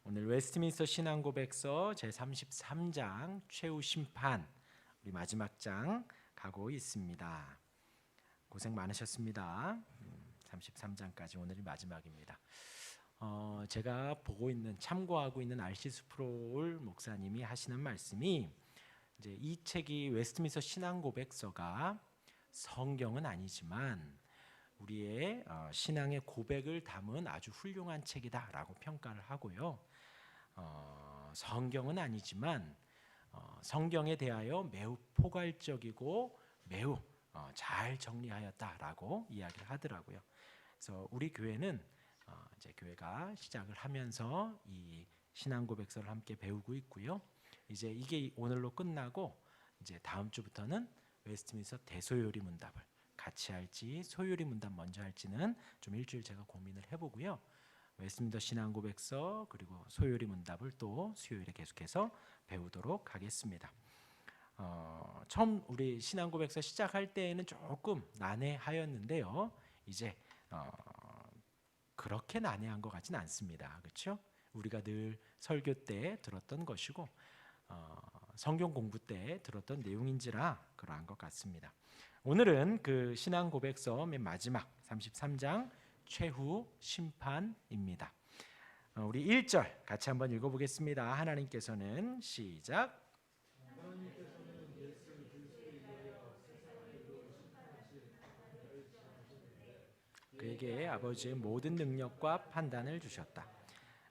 오늘 웨스트민스터 신앙고백서 제33장 최후 심판, 우리 마지막 장 가고 있습니다. 고생 많으셨습니다. 33장까지 오늘이 마지막입니다. 제가 보고 있는, 참고하고 있는 RC 스프롤 목사님이 하시는 말씀이, 이제 이 책이 웨스트민스터 신앙고백서가 성경은 아니지만 우리의 신앙의 고백을 담은 아주 훌륭한 책이다라고 평가를 하고요. 성경은 아니지만 성경에 대하여 매우 포괄적이고 매우 잘 정리하였다라고 이야기를 하더라고요. 그래서 우리 교회는 이제 교회가 시작을 하면서 이 신앙고백서를 함께 배우고 있고요. 이제 이게 오늘로 끝나고 이제 다음 주부터는 웨스트민스터 대소요리 문답을 같이 할지 소요리 문답 먼저 할지는 좀 일주일 제가 고민을 해보고요. 웨스트민스터 신앙고백서 그리고 소요리 문답을 또 수요일에 계속해서 배우도록 하겠습니다. 처음 우리 신앙고백서 시작할 때에는 조금 난해하였는데요. 이제 그렇게 난해한 것 같지는 않습니다. 그렇죠? 우리가 늘 설교 때 들었던 것이고 성경 공부 때 들었던 내용인지라 그러한 것 같습니다. 오늘은 그 신앙고백서 맨 마지막 33장 최후 심판입니다. 우리 1절 같이 한번 읽어보겠습니다. 하나님께서는 시작. 그에게 아버지의 모든 능력과 판단을 주셨다.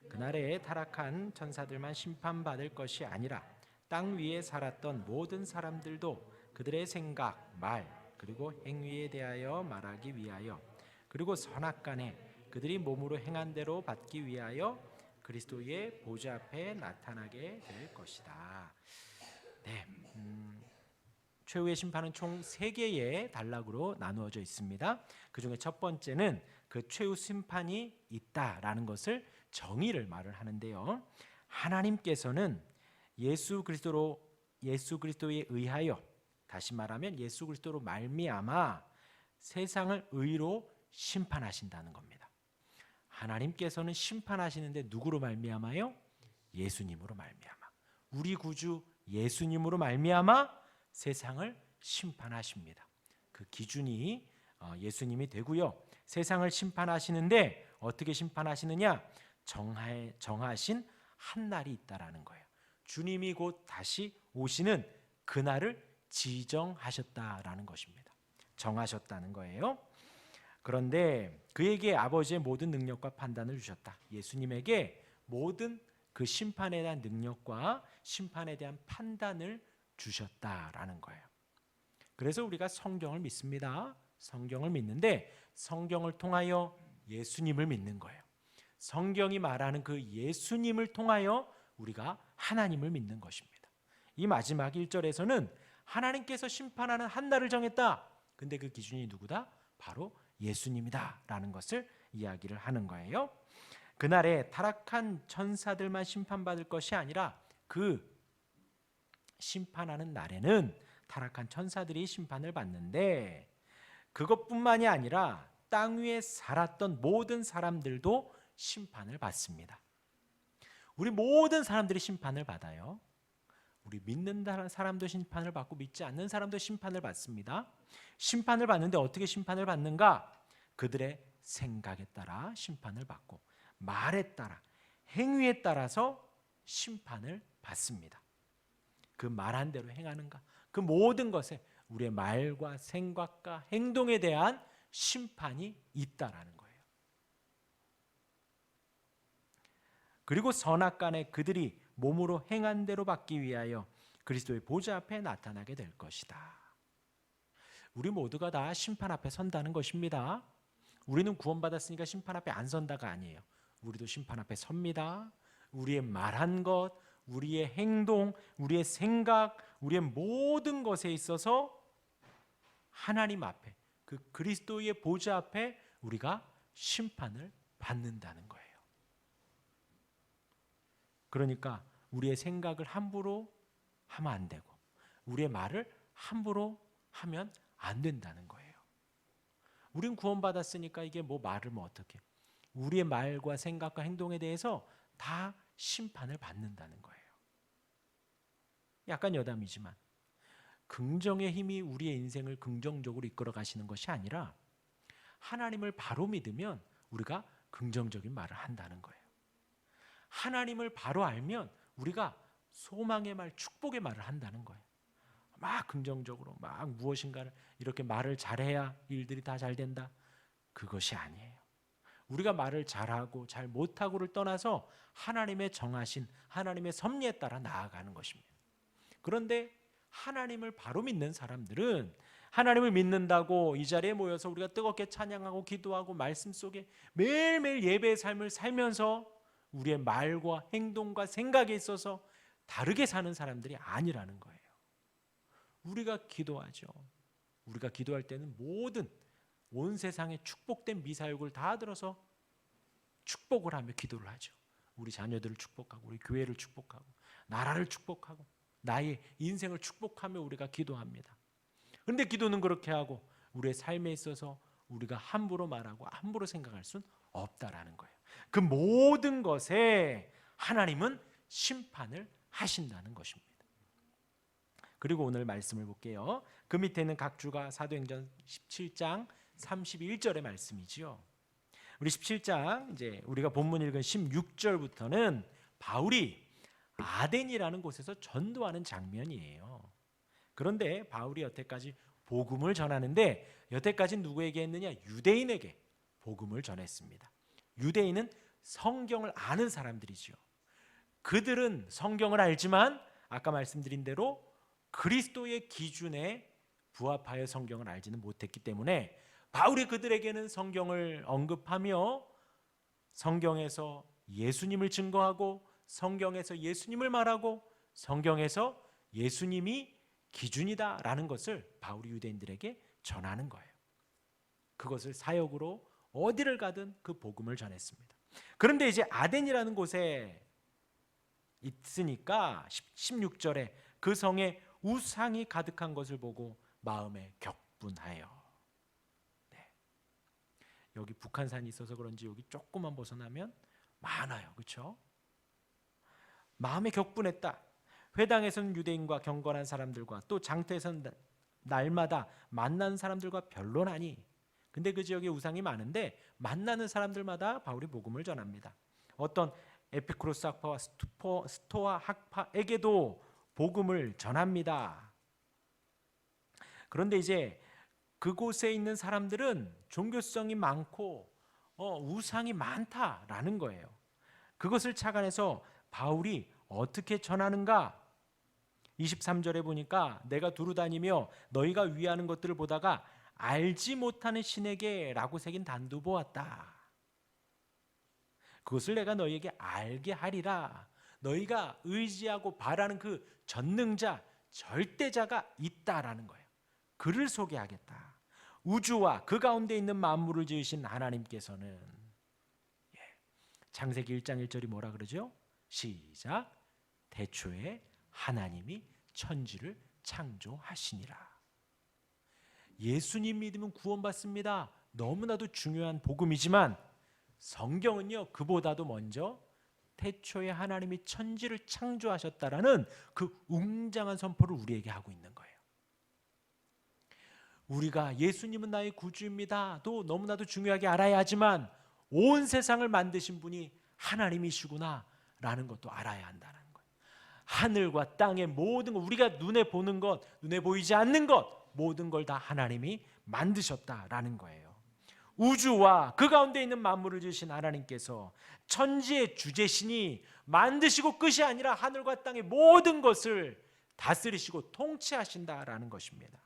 그날에 타락한 천사들만 심판받을 것이 아니라 땅 위에 살았던 모든 사람들도 그들의 생각, 말, 그리고 행위에 대하여 말하기 위하여, 그리고 선악간에 그들이 몸으로 행한 대로 받기 위하여 그리스도의 보좌 앞에 나타나게 될 것이다. 네, 최후의 심판은 총 3개의 단락으로 나누어져 있습니다. 그 중에 첫 번째는 그 최후 심판이 있다라는 것을 정의를 말을 하는데요. 하나님께서는 예수 그리스도에 의하여, 다시 말하면 예수 그리스도로 말미암아 세상을 의로 심판하신다는 겁니다. 하나님께서는 심판하시는데 누구로 말미암아요? 예수님으로 말미암아. 우리 구주 예수님으로 말미암아 세상을 심판하십니다. 그 기준이 예수님이 되고요. 세상을 심판하시는데 어떻게 심판하시느냐? 정하신 한 날이 있다라는 거예요. 주님이 곧 다시 오시는 그날을 지정하셨다라는 것입니다. 정하셨다는 거예요. 그런데 그에게 아버지의 모든 능력과 판단을 주셨다. 예수님에게 모든 그 심판에 대한 능력과 심판에 대한 판단을 주셨다라는 거예요. 그래서 우리가 성경을 믿습니다. 성경을 믿는데 성경을 통하여 예수님을 믿는 거예요. 성경이 말하는 그 예수님을 통하여 우리가 하나님을 믿는 것입니다. 이 마지막 1절에서는 하나님께서 심판하는 한 날을 정했다. 근데 그 기준이 누구다? 바로 예수님이다 라는 것을 이야기를 하는 거예요. 그날에 타락한 천사들만 심판받을 것이 아니라 그 심판하는 날에는 타락한 천사들이 심판을 받는데, 그것뿐만이 아니라 땅 위에 살았던 모든 사람들도 심판을 받습니다. 우리 모든 사람들이 심판을 받아요. 우리 믿는 사람도 심판을 받고 믿지 않는 사람도 심판을 받습니다. 심판을 받는데 어떻게 심판을 받는가? 그들의 생각에 따라 심판을 받고 말에 따라, 행위에 따라서 심판을 받습니다. 그 말한 대로 행하는가? 그 모든 것에 우리의 말과 생각과 행동에 대한 심판이 있다라는 거예요. 그리고 선악간에 그들이 몸으로 행한 대로 받기 위하여 그리스도의 보좌 앞에 나타나게 될 것이다. 우리 모두가 다 심판 앞에 선다는 것입니다. 우리는 구원받았으니까 심판 앞에 안 선다가 아니에요. 우리도 심판 앞에 섭니다. 우리의 말한 것, 우리의 행동, 우리의 생각, 우리의 모든 것에 있어서 하나님 앞에, 그 그리스도의 보좌 앞에 우리가 심판을 받는다는 거예요. 그러니까 우리의 생각을 함부로 하면 안 되고 우리의 말을 함부로 하면 안 된다는 거예요. 우린 구원받았으니까 이게 말을 어떻게, 우리의 말과 생각과 행동에 대해서 다 심판을 받는다는 거예요. 약간 여담이지만 긍정의 힘이 우리의 인생을 긍정적으로 이끌어 가시는 것이 아니라 하나님을 바로 믿으면 우리가 긍정적인 말을 한다는 거예요. 하나님을 바로 알면 우리가 소망의 말, 축복의 말을 한다는 거예요. 막 긍정적으로 막 무엇인가를 이렇게 말을 잘해야 일들이 다 잘 된다. 그것이 아니에요. 우리가 말을 잘하고 잘 못하고를 떠나서 하나님의 정하신 하나님의 섭리에 따라 나아가는 것입니다. 그런데 하나님을 바로 믿는 사람들은 하나님을 믿는다고 이 자리에 모여서 우리가 뜨겁게 찬양하고 기도하고 말씀 속에 매일매일 예배의 삶을 살면서 우리의 말과 행동과 생각에 있어서 다르게 사는 사람들이 아니라는 거예요. 우리가 기도하죠. 우리가 기도할 때는 모든 온 세상의 축복된 미사역을 다 들어서 축복을 하며 기도를 하죠. 우리 자녀들을 축복하고 우리 교회를 축복하고 나라를 축복하고 나의 인생을 축복하며 우리가 기도합니다. 그런데 기도는 그렇게 하고 우리의 삶에 있어서 우리가 함부로 말하고 함부로 생각할 수는 없다라는 거예요. 그 모든 것에 하나님은 심판을 하신다는 것입니다. 그리고 오늘 말씀을 볼게요. 그 밑에 있는 각주가 사도행전 17장 31절의 말씀이지요. 우리 17장 이제 우리가 본문 읽은 16절부터는 바울이 아덴이라는 곳에서 전도하는 장면이에요. 그런데 바울이 여태까지 복음을 전하는데 여태까지 누구에게 했느냐? 유대인에게 복음을 전했습니다. 유대인은 성경을 아는 사람들이죠. 그들은 성경을 알지만 아까 말씀드린 대로 그리스도의 기준에 부합하여 성경을 알지는 못했기 때문에 바울이 그들에게는 성경을 언급하며 성경에서 예수님을 증거하고 성경에서 예수님을 말하고 성경에서 예수님이 기준이다라는 것을 바울이 유대인들에게 전하는 거예요. 그것을 사역으로 어디를 가든 그 복음을 전했습니다. 그런데 이제 아덴이라는 곳에 있으니까 16절에 그 성에 우상이 가득한 것을 보고 마음에 격분하여. 네. 여기 북한산이 있어서 그런지 여기 조금만 벗어나면 많아요. 그렇죠? 마음에 격분했다. 회당에서는 유대인과 경건한 사람들과 또 장터에서는 날마다 만나는 사람들과 변론하니. 근데 그 지역에 우상이 많은데 만나는 사람들마다 바울이 복음을 전합니다. 어떤 에피쿠로스 학파와 스토아 학파에게도 복음을 전합니다. 그런데 이제 그곳에 있는 사람들은 종교성이 많고 우상이 많다라는 거예요. 그것을 착안해서 바울이 어떻게 전하는가? 23절에 보니까 내가 두루 다니며 너희가 위하는 것들을 보다가 알지 못하는 신에게 라고 새긴 단도 보았다. 그것을 내가 너희에게 알게 하리라. 너희가 의지하고 바라는 그 전능자, 절대자가 있다라는 거예요. 그를 소개하겠다. 우주와 그 가운데 있는 만물을 지으신 하나님께서는 창세기 1장 1절이 뭐라 그러죠? 시작. 태초에 하나님이 천지를 창조하시니라. 예수님 믿으면 구원받습니다. 너무나도 중요한 복음이지만 성경은요 그보다도 먼저 태초에 하나님이 천지를 창조하셨다라는 그 웅장한 선포를 우리에게 하고 있는 거예요. 우리가 예수님은 나의 구주입니다도 너무나도 중요하게 알아야 하지만 온 세상을 만드신 분이 하나님이시구나 라는 것도 알아야 한다는 거예요. 하늘과 땅의 모든 것, 우리가 눈에 보는 것, 눈에 보이지 않는 것 모든 걸 다 하나님이 만드셨다라는 거예요. 우주와 그 가운데 있는 만물을 지으신 하나님께서 천지의 주제신이 만드시고 끝이 아니라 하늘과 땅의 모든 것을 다스리시고 통치하신다라는 것입니다.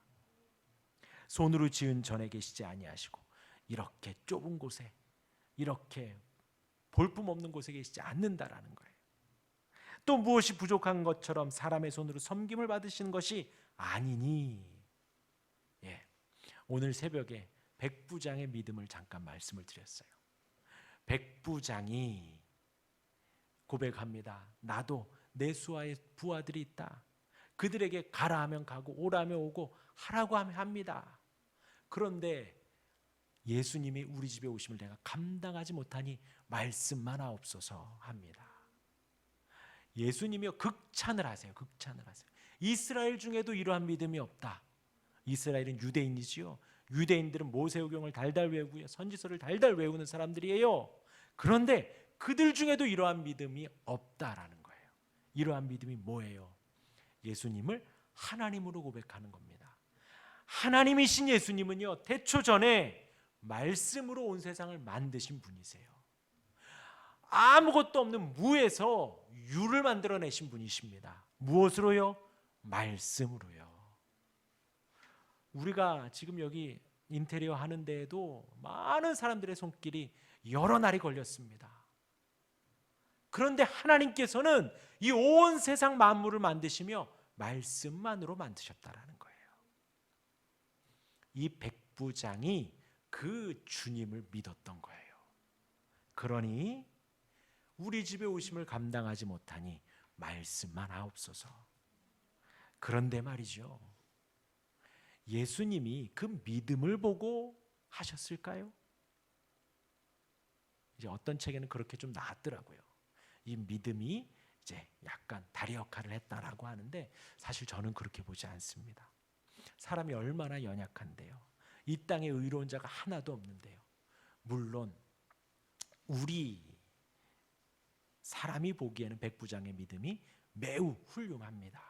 손으로 지은 전에 계시지 아니하시고 이렇게 좁은 곳에 이렇게 볼품없는 곳에 계시지 않는다라는 거예요. 또 무엇이 부족한 것처럼 사람의 손으로 섬김을 받으시는 것이 아니니. 오늘 새벽에 백부장의 믿음을 잠깐 말씀을 드렸어요. 백부장이 고백합니다. 나도 내 수하의 부하들이 있다. 그들에게 가라 하면 가고 오라 하면 오고 하라고 하면 합니다. 그런데 예수님이 우리 집에 오심을 내가 감당하지 못하니 말씀만 하옵소서 합니다. 예수님이요 극찬을 하세요. 극찬을 하세요. 이스라엘 중에도 이러한 믿음이 없다. 이스라엘은 유대인이지요. 유대인들은 모세오경을 달달 외우고요, 선지서를 달달 외우는 사람들이에요. 그런데 그들 중에도 이러한 믿음이 없다라는 거예요. 이러한 믿음이 뭐예요? 예수님을 하나님으로 고백하는 겁니다. 하나님이신 예수님은요, 태초 전에 말씀으로 온 세상을 만드신 분이세요. 아무것도 없는 무에서 유를 만들어내신 분이십니다. 무엇으로요? 말씀으로요. 우리가 지금 여기 인테리어 하는 데에도 많은 사람들의 손길이 여러 날이 걸렸습니다. 그런데 하나님께서는 이 온 세상 만물을 만드시며 말씀만으로 만드셨다라는 거예요. 이 백부장이 그 주님을 믿었던 거예요. 그러니 우리 집에 오심을 감당하지 못하니 말씀만 하옵소서. 그런데 말이죠, 예수님이 그 믿음을 보고 하셨을까요? 이제 어떤 책에는 그렇게 좀 나왔더라고요. 이 믿음이 이제 약간 다리 역할을 했다라고 하는데, 사실 저는 그렇게 보지 않습니다. 사람이 얼마나 연약한데요. 이 땅에 의로운 자가 하나도 없는데요. 물론 우리 사람이 보기에는 백부장의 믿음이 매우 훌륭합니다.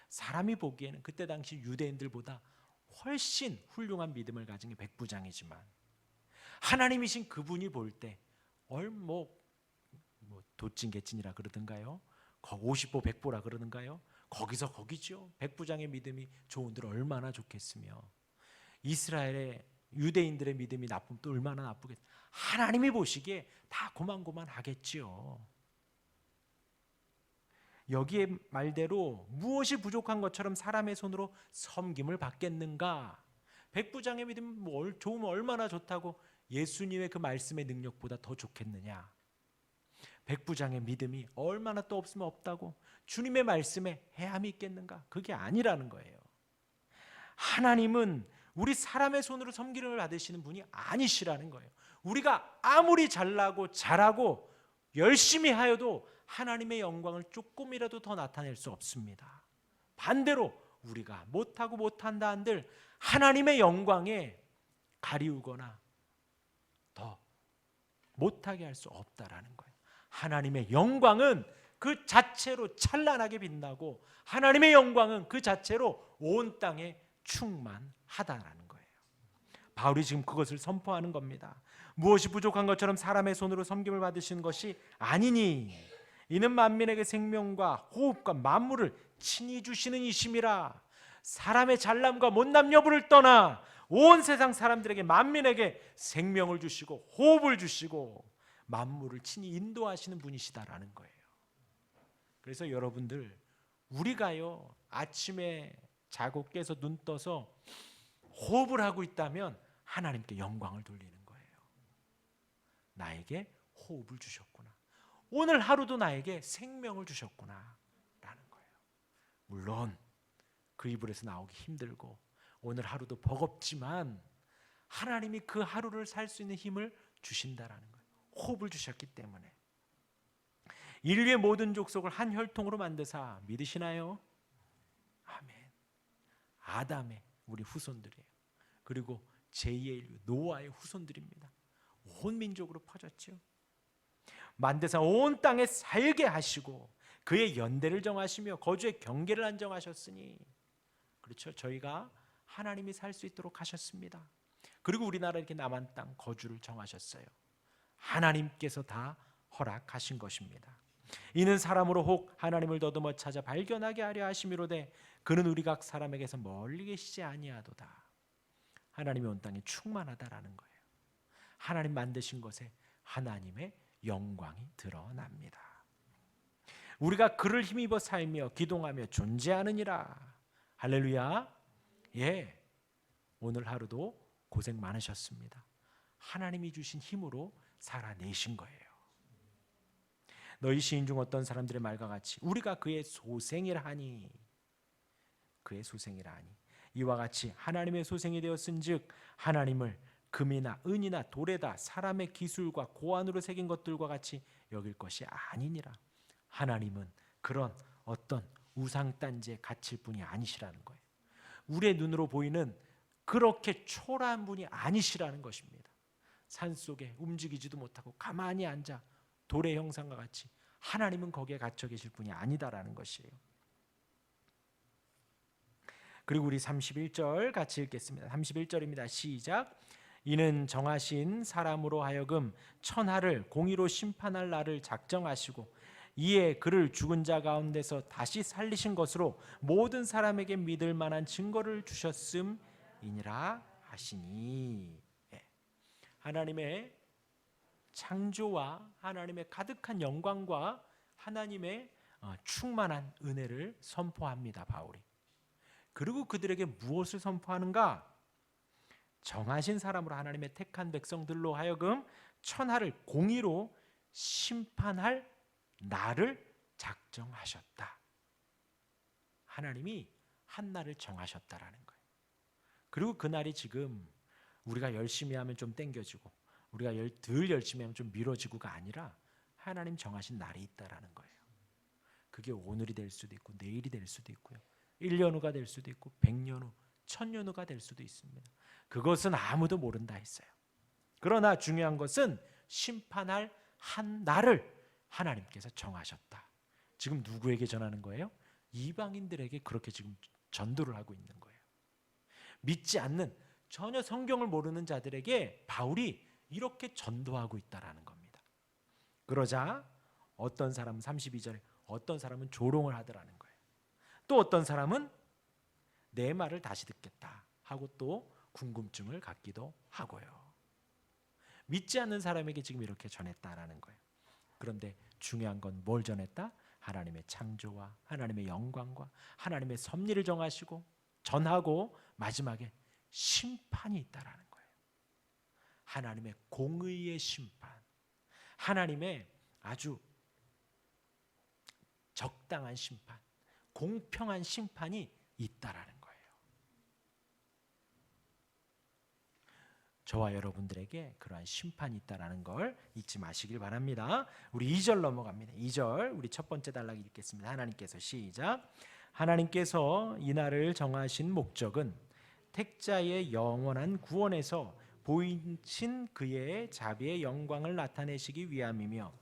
사람이 보기에는 그때 당시 유대인들보다 훨씬 훌륭한 믿음을 가진 게 백부장이지만, 하나님이신 그분이 볼 때 도찐개찐이라 그러던가요? 50보 100보라 그러는가요? 거기서 거기죠. 백부장의 믿음이 좋은들 얼마나 좋겠으며, 이스라엘의 유대인들의 믿음이 나쁘면 또 얼마나 나쁘겠어요. 하나님이 보시기에 다 고만고만하겠지요. 여기에 말대로 무엇이 부족한 것처럼 사람의 손으로 섬김을 받겠는가? 백부장의 믿음이 좋으면 얼마나 좋다고 예수님의 그 말씀의 능력보다 더 좋겠느냐? 백부장의 믿음이 얼마나 또 없으면 없다고 주님의 말씀에 해함이 있겠는가? 그게 아니라는 거예요. 하나님은 우리 사람의 손으로 섬기름을 받으시는 분이 아니시라는 거예요. 우리가 아무리 잘나고 잘하고 열심히 하여도 하나님의 영광을 조금이라도 더 나타낼 수 없습니다. 반대로 우리가 못하고 못한다 한들 하나님의 영광에 가리우거나 더 못하게 할 수 없다라는 거예요. 하나님의 영광은 그 자체로 찬란하게 빛나고, 하나님의 영광은 그 자체로 온 땅에 충만하다라는 거예요. 바울이 지금 그것을 선포하는 겁니다. 무엇이 부족한 것처럼 사람의 손으로 섬김을 받으신 것이 아니니 이는 만민에게 생명과 호흡과 만물을 친히 주시는 이심이라. 사람의 잘남과 못남 여부를 떠나 온 세상 사람들에게, 만민에게 생명을 주시고 호흡을 주시고 만물을 친히 인도하시는 분이시다라는 거예요. 그래서 여러분들, 우리가요 아침에 자고 깨서 눈 떠서 호흡을 하고 있다면 하나님께 영광을 돌리는 거예요. 나에게 호흡을 주셨구나. 오늘 하루도 나에게 생명을 주셨구나 라는 거예요. 물론 그 이불에서 나오기 힘들고 오늘 하루도 버겁지만 하나님이 그 하루를 살 수 있는 힘을 주신다라는 거예요. 호흡을 주셨기 때문에. 인류의 모든 족속을 한 혈통으로 만드사 믿으시나요? 아멘. 아담의 우리 후손들이에요. 그리고 제2의 인류 노아의 후손들입니다. 온 민족으로 퍼졌죠. 만드사 온 땅에 살게 하시고 그의 연대를 정하시며 거주의 경계를 안정하셨으니, 그렇죠, 저희가 하나님이 살 수 있도록 하셨습니다. 그리고 우리나라 이렇게 남한 땅 거주를 정하셨어요. 하나님께서 다 허락하신 것입니다. 이는 사람으로 혹 하나님을 더듬어 찾아 발견하게 하려 하심이로되 그는 우리 각 사람에게서 멀리 계시지 아니하도다. 하나님이 온 땅에 충만하다라는 거예요. 하나님 만드신 것에 하나님의 영광이 드러납니다. 우리가 그를 힘입어 살며 기동하며 존재하느니라. 할렐루야. 예, 오늘 하루도 고생 많으셨습니다. 하나님이 주신 힘으로 살아내신 거예요. 너희 시인 중 어떤 사람들의 말과 같이 우리가 그의 소생이라 하니, 그의 소생이라 하니 이와 같이 하나님의 소생이 되었은즉 하나님을 금이나 은이나 돌에다 사람의 기술과 고안으로 새긴 것들과 같이 여길 것이 아니니라. 하나님은 그런 어떤 우상단지에 갇힐 분이 아니시라는 거예요. 우리의 눈으로 보이는 그렇게 초라한 분이 아니시라는 것입니다. 산속에 움직이지도 못하고 가만히 앉아 돌의 형상과 같이 하나님은 거기에 갇혀 계실 분이 아니다라는 것이에요. 그리고 우리 31절 같이 읽겠습니다. 31절입니다. 시작. 이는 정하신 사람으로 하여금 천하를 공의로 심판할 날을 작정하시고 이에 그를 죽은 자 가운데서 다시 살리신 것으로 모든 사람에게 믿을 만한 증거를 주셨음이니라 하시니. 하나님의 창조와 하나님의 가득한 영광과 하나님의 충만한 은혜를 선포합니다. 바울이. 그리고 그들에게 무엇을 선포하는가? 정하신 사람으로 하나님의 택한 백성들로 하여금 천하를 공의로 심판할 날을 작정하셨다. 하나님이 한 날을 정하셨다라는 거예요. 그리고 그 날이 지금 우리가 열심히 하면 좀 땡겨지고 우리가 덜 열심히 하면 좀 미뤄지고가 아니라 하나님 정하신 날이 있다라는 거예요. 그게 오늘이 될 수도 있고 내일이 될 수도 있고요. 1년 후가 될 수도 있고 100년 후, 1000년 후가 될 수도 있습니다. 그것은 아무도 모른다 했어요. 그러나 중요한 것은 심판할 한 날을 하나님께서 정하셨다. 지금 누구에게 전하는 거예요? 이방인들에게 그렇게 지금 전도를 하고 있는 거예요. 믿지 않는 전혀 성경을 모르는 자들에게 바울이 이렇게 전도하고 있다라는 겁니다. 그러자 어떤 사람은 32절에 어떤 사람은 조롱을 하더라는 거예요. 또 어떤 사람은 내 말을 다시 듣겠다 하고 또 궁금증을 갖기도 하고요. 믿지 않는 사람에게 지금 이렇게 전했다라는 거예요. 그런데 중요한 건 뭘 전했다? 하나님의 창조와 하나님의 영광과 하나님의 섭리를 정하시고 전하고 마지막에 심판이 있다라는 거예요. 하나님의 공의의 심판, 하나님의 아주 적당한 심판, 공평한 심판이 있다라는 거예요. 저와 여러분들에게 그러한 심판이 있다라는 걸 잊지 마시길 바랍니다. 우리 2절 넘어갑니다. 2절 우리 첫 번째 단락 읽겠습니다. 하나님께서 시작. 하나님께서 이 날을 정하신 목적은 택자의 영원한 구원에서 보이신 그의 자비의 영광을 나타내시기 위함이며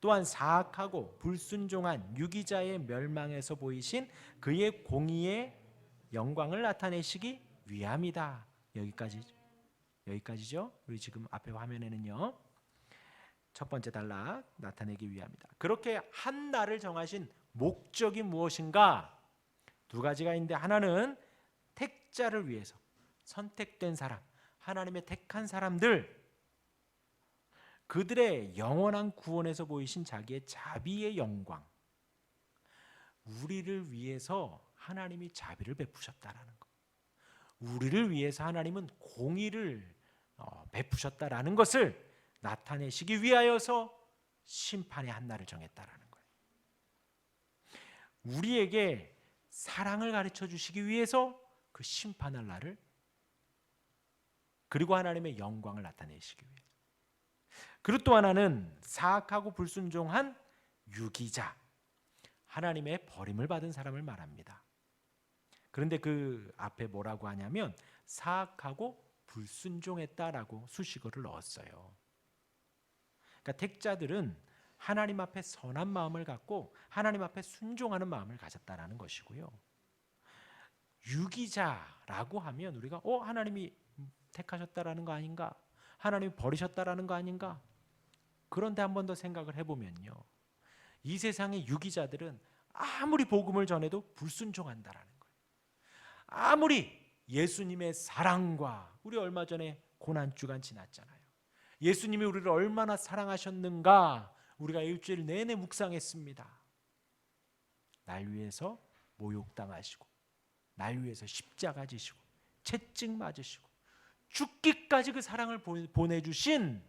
또한 사악하고 불순종한 유기자의 멸망에서 보이신 그의 공의의 영광을 나타내시기 위함이다. 여기까지죠. 우리 지금 앞에 화면에는요. 첫 번째 단락 나타내기 위함이다. 그렇게 한 날을 정하신 목적이 무엇인가? 두 가지가 있는데 하나는 택자를 위해서 선택된 사람, 하나님의 택한 사람들, 그들의 영원한 구원에서 보이신 자기의 자비의 영광, 우리를 위해서 하나님이 자비를 베푸셨다라는 것, 우리를 위해서 하나님은 공의를 베푸셨다라는 것을 나타내시기 위하여서 심판의 한 날을 정했다라는 거예요. 우리에게 사랑을 가르쳐 주시기 위해서 그 심판할 날을, 그리고 하나님의 영광을 나타내시기 위해. 그리고 또 하나는 사악하고 불순종한 유기자, 하나님의 버림을 받은 사람을 말합니다. 그런데 그 앞에 뭐라고 하냐면 사악하고 불순종했다라고 수식어를 넣었어요. 그러니까 택자들은 하나님 앞에 선한 마음을 갖고 하나님 앞에 순종하는 마음을 가졌다라는 것이고요. 유기자라고 하면 우리가 하나님이 택하셨다라는 거 아닌가? 하나님이 버리셨다라는 거 아닌가? 그런데 한 번 더 생각을 해보면요, 이 세상의 유기자들은 아무리 복음을 전해도 불순종한다라는 거예요. 아무리 예수님의 사랑과, 우리 얼마 전에 고난주간 지났잖아요. 예수님이 우리를 얼마나 사랑하셨는가 우리가 일주일 내내 묵상했습니다. 날 위해서 모욕당하시고 날 위해서 십자가 지시고 채찍 맞으시고 죽기까지 그 사랑을 보내주신,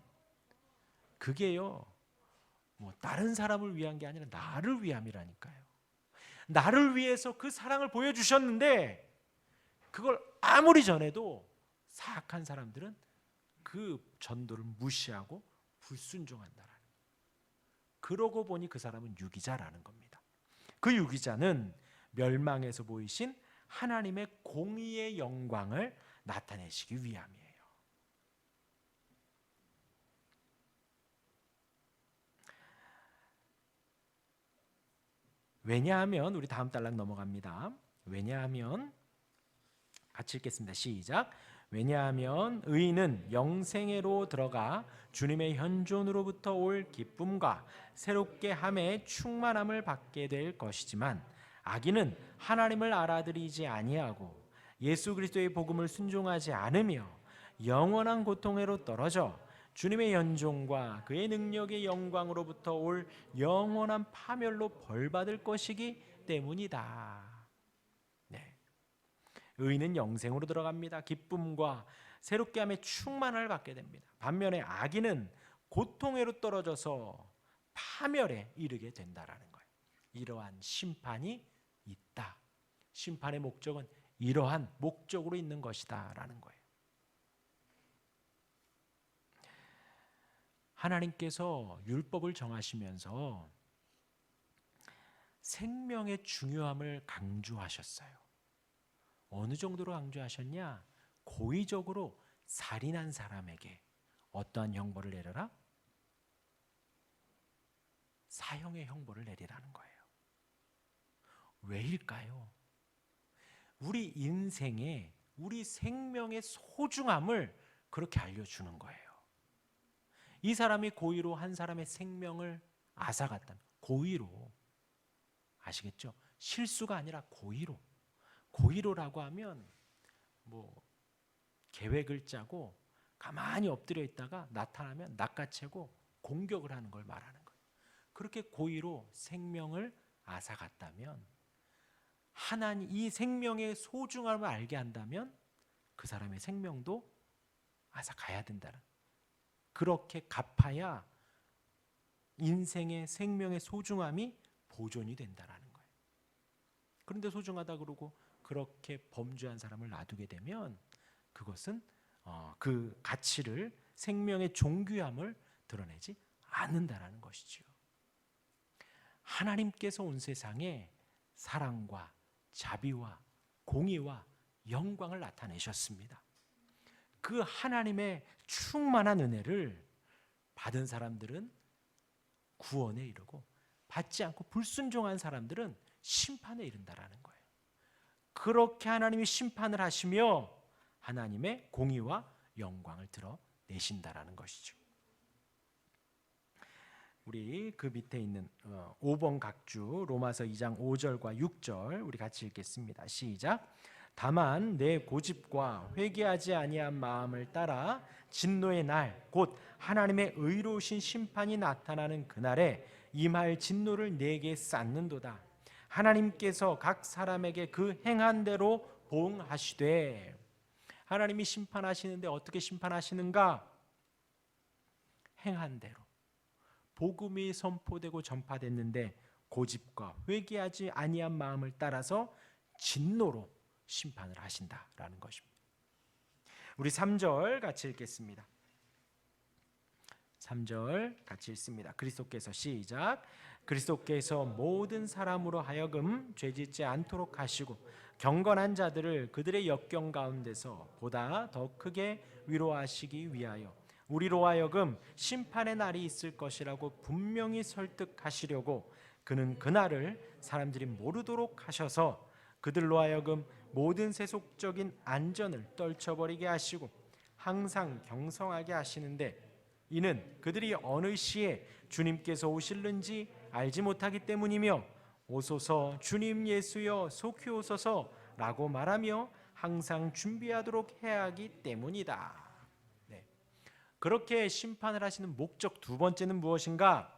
그게요 뭐 다른 사람을 위한 게 아니라 나를 위함이라니까요. 나를 위해서 그 사랑을 보여주셨는데 그걸 아무리 전해도 사악한 사람들은 그 전도를 무시하고 불순종한다라는 거예요. 그러고 보니 그 사람은 유기자라는 겁니다. 그 유기자는 멸망에서 보이신 하나님의 공의의 영광을 나타내시기 위함이에요. 왜냐하면 우리 다음 단락 넘어갑니다. 왜냐하면 같이 읽겠습니다. 시작. 왜냐하면 의인은 영생애로 들어가 주님의 현존으로부터 올 기쁨과 새롭게 함의 충만함을 받게 될 것이지만 악인은 하나님을 알아들이지 아니하고 예수 그리스도의 복음을 순종하지 않으며 영원한 고통으로 떨어져 주님의 연종과 그의 능력의 영광으로부터 올 영원한 파멸로 벌받을 것이기 때문이다. 네. 의인은 영생으로 들어갑니다. 기쁨과 새롭게 함의 충만을 받게 됩니다. 반면에 악인은 고통으로 떨어져서 파멸에 이르게 된다라는 거예요. 이러한 심판이 있다. 심판의 목적은 이러한 목적으로 있는 것이다라는 거예요. 하나님께서 율법을 정하시면서 생명의 중요함을 강조하셨어요. 어느 정도로 강조하셨냐? 고의적으로 살인한 사람에게 어떠한 형벌을 내려라? 사형의 형벌을 내리라는 거예요. 왜일까요? 우리 인생에 우리 생명의 소중함을 그렇게 알려주는 거예요. 이 사람이 고의로 한 사람의 생명을 앗아갔다. 고의로. 아시겠죠? 실수가 아니라 고의로. 고의로라고 하면 계획을 짜고 가만히 엎드려 있다가 나타나면 낚아채고 공격을 하는 걸 말하는 거예요. 그렇게 고의로 생명을 앗아갔다면 하나님 이 생명의 소중함을 알게 한다면 그 사람의 생명도 앗아가야 된다는, 그렇게 갚아야 인생의 생명의 소중함이 보존이 된다라는 거예요. 그런데 소중하다 그러고 그렇게 범죄한 사람을 놔두게 되면 그것은 그 가치를, 생명의 존귀함을 드러내지 않는다라는 것이죠. 하나님께서 온 세상에 사랑과 자비와 공의와 영광을 나타내셨습니다. 그 하나님의 충만한 은혜를 받은 사람들은 구원에 이르고 받지 않고 불순종한 사람들은 심판에 이른다라는 거예요. 그렇게 하나님이 심판을 하시며 하나님의 공의와 영광을 드러내신다라는 것이죠. 우리 그 밑에 있는 5번 각주 로마서 2장 5절과 6절 우리 같이 읽겠습니다. 시작. 다만 내 고집과 회개하지 아니한 마음을 따라 진노의 날 곧 하나님의 의로우신 심판이 나타나는 그날에 임할 진노를 내게 쌓는도다. 하나님께서 각 사람에게 그 행한 대로 보응하시되. 하나님이 심판하시는데 어떻게 심판하시는가? 행한 대로. 복음이 선포되고 전파됐는데 고집과 회개하지 아니한 마음을 따라서 진노로 심판을 하신다라는 것입니다. 우리 3절 같이 읽겠습니다. 3절 같이 읽습니다. 그리스도께서 시작. 그리스도께서 모든 사람으로 하여금 죄짓지 않도록 하시고 경건한 자들을 그들의 역경 가운데서 보다 더 크게 위로하시기 위하여 우리로 하여금 심판의 날이 있을 것이라고 분명히 설득하시려고 그는 그날을 사람들이 모르도록 하셔서 그들로 하여금 모든 세속적인 안전을 떨쳐버리게 하시고 항상 경성하게 하시는데 이는 그들이 어느 시에 주님께서 오실는지 알지 못하기 때문이며 오소서 주님 예수여 속히 오소서 라고 말하며 항상 준비하도록 해야 하기 때문이다. 네. 그렇게 심판을 하시는 목적 두 번째는 무엇인가?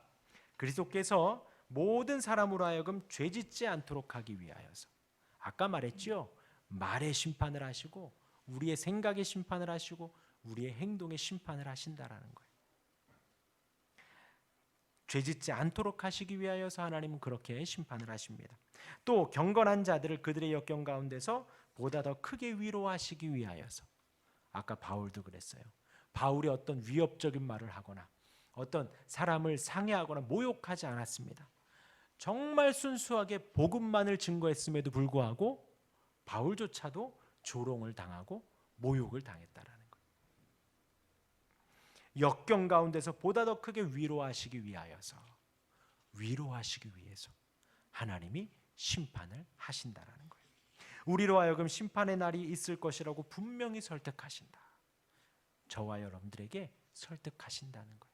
그리스도께서 모든 사람으로 하여금 죄짓지 않도록 하기 위하여서. 아까 말했죠. 말의 심판을 하시고 우리의 생각의 심판을 하시고 우리의 행동의 심판을 하신다라는 거예요. 죄짓지 않도록 하시기 위하여서 하나님은 그렇게 심판을 하십니다. 또 경건한 자들을 그들의 역경 가운데서 보다 더 크게 위로하시기 위하여서. 아까 바울도 그랬어요. 바울이 어떤 위협적인 말을 하거나 어떤 사람을 상해하거나 모욕하지 않았습니다. 정말 순수하게 복음만을 증거했음에도 불구하고 바울조차도 조롱을 당하고 모욕을 당했다라는 거예요. 역경 가운데서 보다 더 크게 위로하시기 위해서 하나님이 심판을 하신다라는 거예요. 우리로 하여금 심판의 날이 있을 것이라고 분명히 설득하신다. 저와 여러분들에게 설득하신다는 거예요.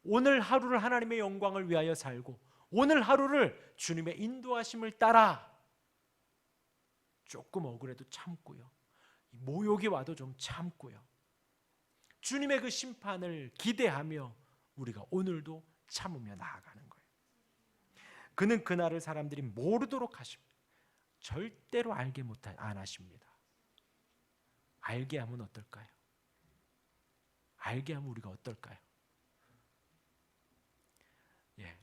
오늘 하루를 하나님의 영광을 위하여 살고 오늘 하루를 주님의 인도하심을 따라 조금 억울해도 참고요. 모욕이 와도 좀 참고요. 주님의 그 심판을 기대하며 우리가 오늘도 참으며 나아가는 거예요. 그는 그날을 사람들이 모르도록 하십니다. 절대로 알게 안 하십니다. 알게 하면 어떨까요? 알게 하면 우리가 어떨까요?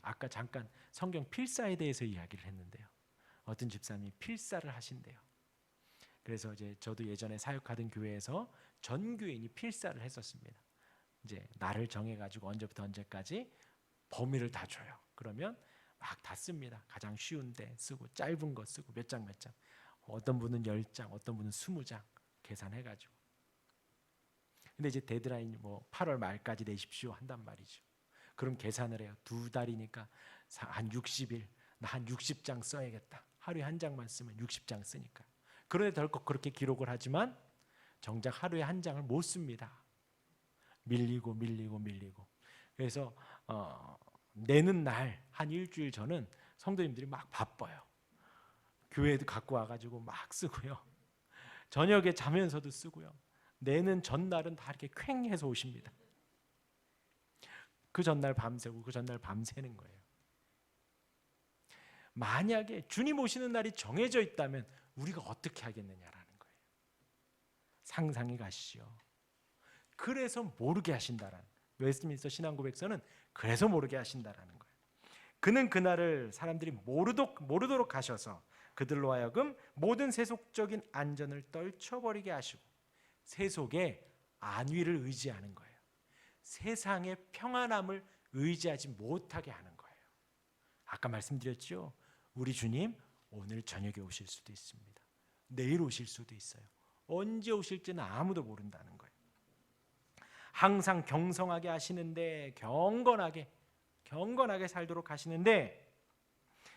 아까 잠깐 성경 필사에 대해서 이야기를 했는데요. 어떤 집사님이 필사를 하신대요. 그래서 이제 저도 예전에 사역하던 교회에서 전 교인이 필사를 했었습니다. 이제 날을 정해가지고 언제부터 언제까지 범위를 다 줘요. 그러면 막 다 씁니다. 가장 쉬운데 쓰고 짧은 거 쓰고 몇 장. 어떤 분은 10장, 어떤 분은 20장 계산해가지고. 근데 이제 데드라인 8월 말까지 내십시오 한단 말이죠. 그럼 계산을 해요. 2달이니까 한 60일, 나 한 60장 써야겠다. 하루에 한 장만 쓰면 60장 쓰니까. 그런데 덜컥 그렇게 기록을 하지만 정작 하루에 한 장을 못 씁니다. 밀리고. 그래서 내는 날 한 일주일 전은 성도님들이 막 바빠요. 교회에도 갖고 와가지고 막 쓰고요. 저녁에 자면서도 쓰고요. 내는 전날은 다 이렇게 퀭해서 오십니다. 그 전날 밤새고 그 전날 밤새는 거예요. 만약에 주님 오시는 날이 정해져 있다면 우리가 어떻게 하겠느냐라는 거예요. 상상이 가시죠. 그래서 모르게 하신다라는, 웨스트민스터 신앙고백서는 그래서 모르게 하신다라는 거예요. 그는 그날을 사람들이 모르도록 하셔서 그들로 하여금 모든 세속적인 안전을 떨쳐버리게 하시고 세속의 안위를 의지하는 거예요. 세상의 평안함을 의지하지 못하게 하는 거예요. 아까 말씀드렸죠. 우리 주님 오늘 저녁에 오실 수도 있습니다. 내일 오실 수도 있어요. 언제 오실지는 아무도 모른다는 거예요. 항상 경성하게 하시는데 경건하게 살도록 하시는데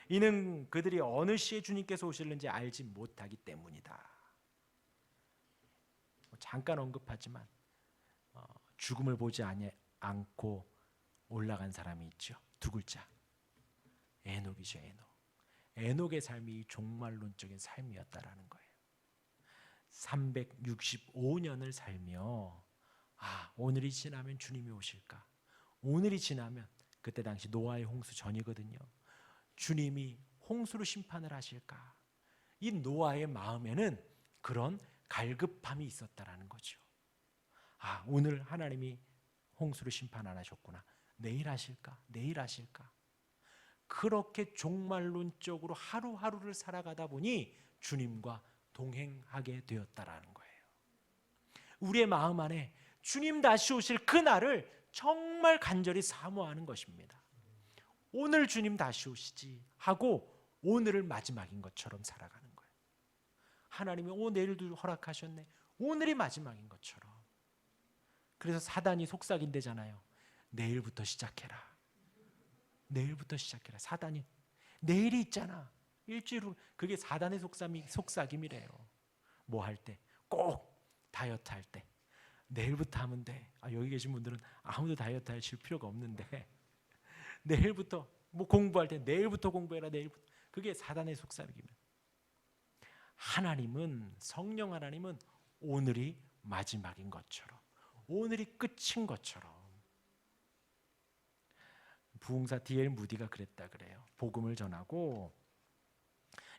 이는 그들이 어느 시에 주님께서 오실는지 알지 못하기 때문이다. 잠깐 언급하지만 죽음을 보지 않고 올라간 사람이 있죠. 두 글자. 에녹이죠. 에녹의 삶이 종말론적인 삶이었다라는 거예요. 365년을 살며 오늘이 지나면 주님이 오실까? 오늘이 지나면 그때 당시 노아의 홍수 전이거든요. 주님이 홍수로 심판을 하실까? 이 노아의 마음에는 그런 갈급함이 있었다라는 거죠. 오늘 하나님이 홍수로 심판 안 하셨구나. 내일 하실까? 그렇게 종말론적으로 하루하루를 살아가다 보니 주님과 동행하게 되었다라는 거예요. 우리의 마음 안에 주님 다시 오실 그날을 정말 간절히 사모하는 것입니다. 오늘 주님 다시 오시지 하고 오늘을 마지막인 것처럼 살아가는 거예요. 하나님이 내일도 허락하셨네. 오늘이 마지막인 것처럼. 그래서 사단이 속삭인대잖아요. 내일부터 시작해라. 사단이 내일이 있잖아. 일주일 후. 그게 사단의 속삭임이래요. 뭐 할 때? 꼭 다이어트 할 때. 내일부터 하면 돼. 여기 계신 분들은 아무도 다이어트 하실 필요가 없는데 내일부터 공부할 때 내일부터 공부해라. 내일부터. 그게 사단의 속삭임이에요. 성령 하나님은 오늘이 마지막인 것처럼, 오늘이 끝인 것처럼. 부흥사 D.L. 무디가 그랬다 그래요. 복음을 전하고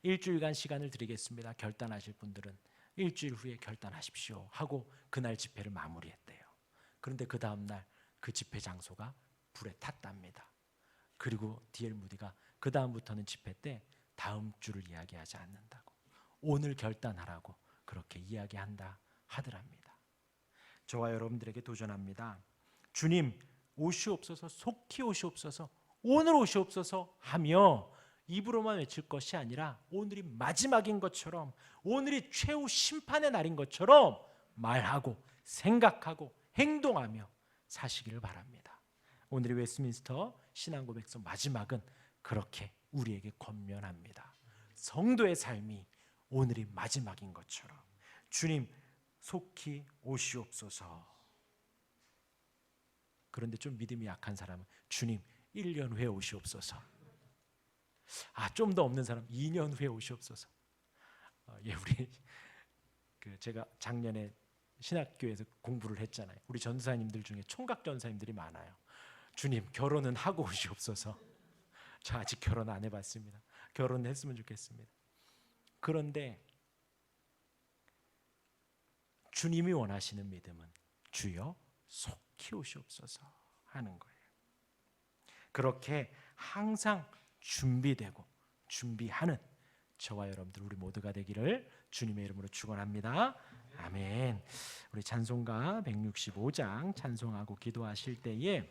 일주일간 시간을 드리겠습니다. 결단하실 분들은 일주일 후에 결단하십시오 하고 그날 집회를 마무리했대요. 그런데 그 다음날 그 집회 장소가 불에 탔답니다. 그리고 D.L. 무디가 그 다음부터는 집회 때 다음 주를 이야기하지 않는다고, 오늘 결단하라고 그렇게 이야기한다 하더랍니다. 저와 여러분들에게 도전합니다. 주님 오시옵소서, 속히 오시옵소서, 오늘 오시옵소서 하며 입으로만 외칠 것이 아니라 오늘이 마지막인 것처럼, 오늘이 최후 심판의 날인 것처럼 말하고 생각하고 행동하며 사시기를 바랍니다. 오늘의 웨스트민스터 신앙고백서 마지막은 그렇게 우리에게 권면합니다. 성도의 삶이 오늘이 마지막인 것처럼 주님 속히 오시옵소서. 그런데 좀 믿음이 약한 사람은 주님 1년 후에 오시옵소서. 좀 더 없는 사람 2년 후에 오시옵소서. 우리 제가 작년에 신학교에서 공부를 했잖아요. 우리 전사님들 중에 총각 전사님들이 많아요. 주님 결혼은 하고 오시옵소서. 저 아직 결혼 안 해봤습니다. 결혼했으면 좋겠습니다. 그런데 주님이 원하시는 믿음은 주여 속히 오시옵소서 하는 거예요. 그렇게 항상 준비되고 준비하는 저와 여러분들 우리 모두가 되기를 주님의 이름으로 축원합니다. 아멘. 우리 찬송가 165장 찬송하고 기도하실 때에